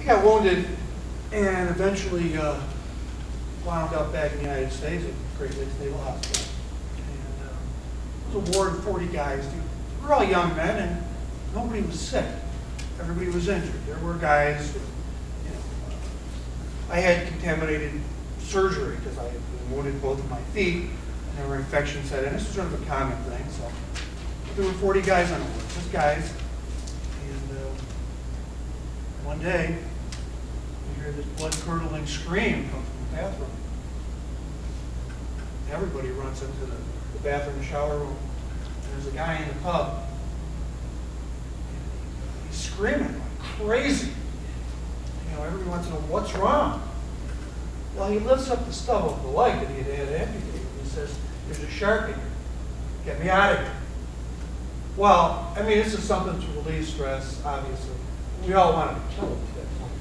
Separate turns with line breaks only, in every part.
he got wounded and eventually wound up back in the United States at Great Lakes Naval Hospital. And it was a ward of 40 guys. They were all young men, and nobody was sick. Everybody was injured. There were guys who, I had contaminated surgery because I had been wounded both of my feet, and there were infections set in. This was sort of a common thing. So there were 40 guys on the ward, just guys. And one day, we hear this blood-curdling scream come from the bathroom. Everybody runs into the bathroom shower room, and there's a guy in the tub. And he's screaming like crazy. Everybody wants to know what's wrong. Well, he lifts up the stub of the leg that he had amputated. He says, "There's a shark in here. Get me out of here." Well, I mean, this is something to relieve stress, obviously. We all wanted to kill him at that point.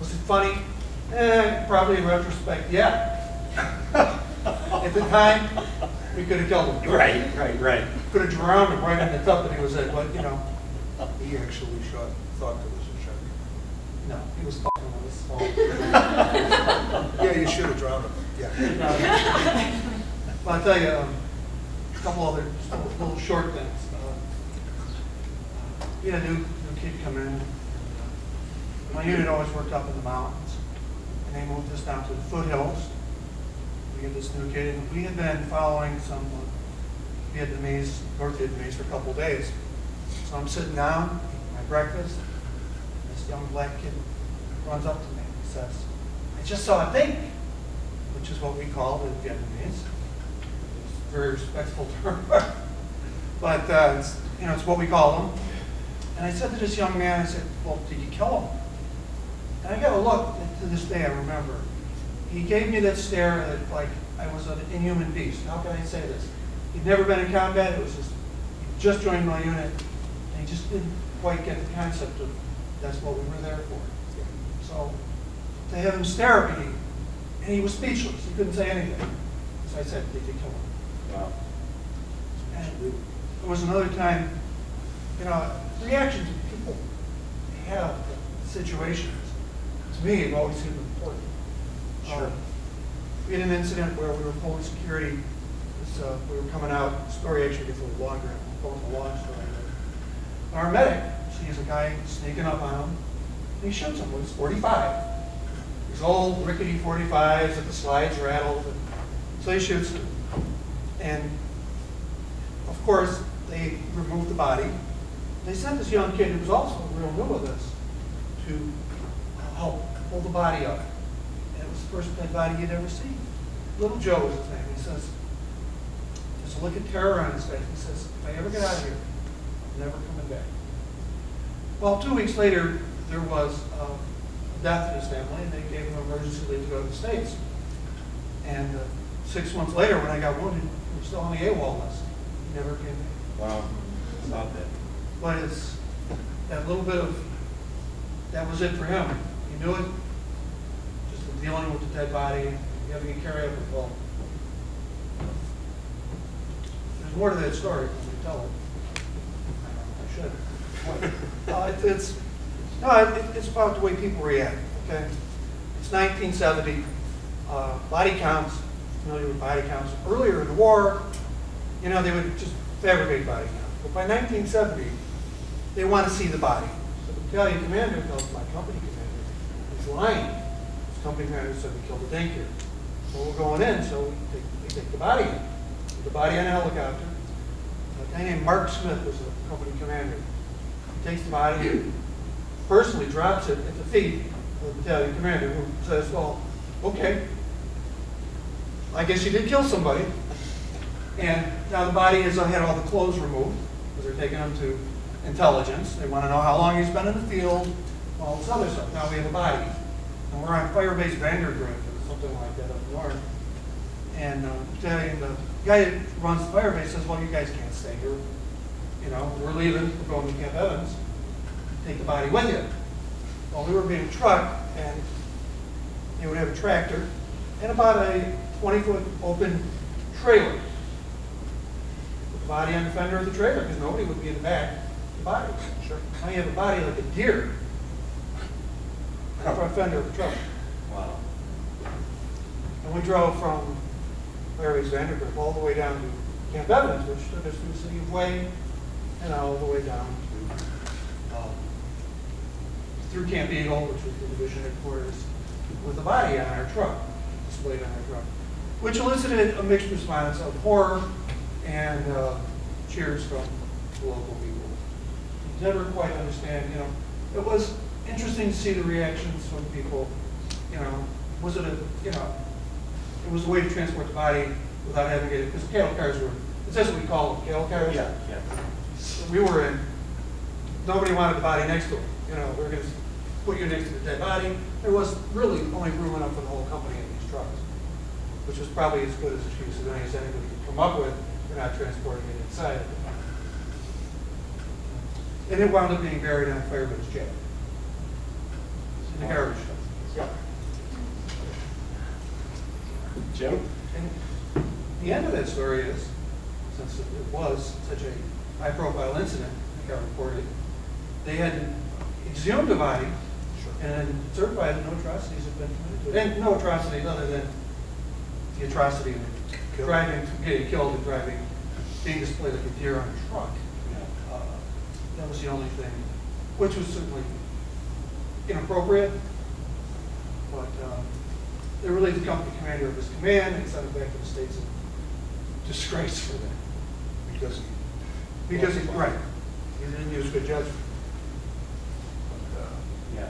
Was it funny? Probably in retrospect, yeah. At the time, we could have killed him.
Right.
Could have drowned him right in the tub that he was in, but
He actually thought it was a shark.
no, he was fucking with us.
Yeah, you should have drowned him. Yeah.
Well, I'll tell you a couple other little short things. We had a new kid come in. My unit always worked up in the mountains, and they moved us down to the foothills. We had this new kid, and we had been following some Vietnamese, North Vietnamese for a couple of days. So I'm sitting down, eating my breakfast, and this young black kid runs up to me and he says, "I just saw a thing," which is what we call the Vietnamese. It's a very respectful term, but it's what we call them. And I said to this young man, I said, "Well, did you kill him?" And I got a look, to this day I remember. He gave me that stare that, like I was an inhuman beast. How can I say this? He'd never been in combat. It was just joined my unit, and he just didn't quite get the concept of that's what we were there for. So to have him stare at me, and he was speechless. He couldn't say anything. So I said, "Did you kill him?"
Wow.
And there was another time, reactions that people have to situations, to me, have always seemed important.
Sure.
We had an incident where we were pulling security. We were coming out. The story actually gets a little longer. I'm going to a long story. Our medic sees a guy sneaking up on him, and he shoots him with his .45. These old rickety .45s that the slides rattled. So he shoots him. And of course, they removed the body. They sent this young kid who was also real new with us to help pull the body up. And it was the first dead body he'd ever seen. Little Joe was his name. He says, there's a look of terror on his face. He says, "If I ever get out of here, I'm never coming back." Well, 2 weeks later, there was a death in his family, and they gave him emergency leave to go to the States. And 6 months later, when I got wounded, he was still on the AWOL list. He never came back.
Wow. Not that.
But it's that little bit of, that was it for him. He knew it, just the dealing with the dead body, having to carry up with, well, there's more to that story when we tell it. I should. It's about the way people react, okay? It's 1970, body counts, familiar with body counts. Earlier in the war, they would just fabricate body counts. But by 1970, they want to see the body. So the battalion commander tells my company commander, he's lying. His company commander said we killed a tanker. So we're going in, so we take the body in. Put the body on a helicopter. A guy named Mark Smith was the company commander. He takes the body, personally drops it at the feet of the battalion commander, who says, "Well, okay, I guess you did kill somebody." And now the body has had all the clothes removed, because they're taking him to intelligence. They want to know how long he's been in the field, all this other stuff. Now we have a body. And we're on Firebase Vandergrift or something like that up north. And the guy that runs the Firebase says, "Well, you guys can't stay here. We're leaving. We're going to Camp Evans. Take the body with you." Well, we were being trucked, and they would have a tractor and about a 20-foot open trailer. Put the body on the fender of the trailer, because nobody would be in the back of the body. Sure. Now you have a body like a deer. the front fender of the truck.
Wow.
And we drove from Larry's Vandergrift all the way down to Camp Evans, which took us through the city of Wayne, and all the way down to, through Camp Eagle, which was the division headquarters, with the body on our truck, displayed on our truck, which elicited a mixed response of horror and cheers from the local people. Never quite understand, you know, it was interesting to see the reactions from people, you know, was it a, you know, it was a way to transport the body without having to, because cattle cars were, that's what we call them, cattle cars.
Yeah, yeah.
We were in, nobody wanted the body next to them. You know, we were going to put you next to the dead body. There was really only room enough for the whole company in these trucks, which was probably as good as excuse as anybody could come up with for not transporting it inside of it. And it wound up being buried on Fireman's Jail. In the garbage. Yeah.
Jim?
And the end of that story is, since it was such a high-profile incident that got reported, they had exhumed the body and certified that no atrocities had been committed to it. And no atrocities other than the atrocity of driving, getting killed and driving, being displayed like a deer on a truck. That was the only thing, which was certainly inappropriate, but they relieved the company commander of his command and sent him back to the States in disgrace for that.
Because he,
Right. He didn't use good judgment.
but,
Yeah.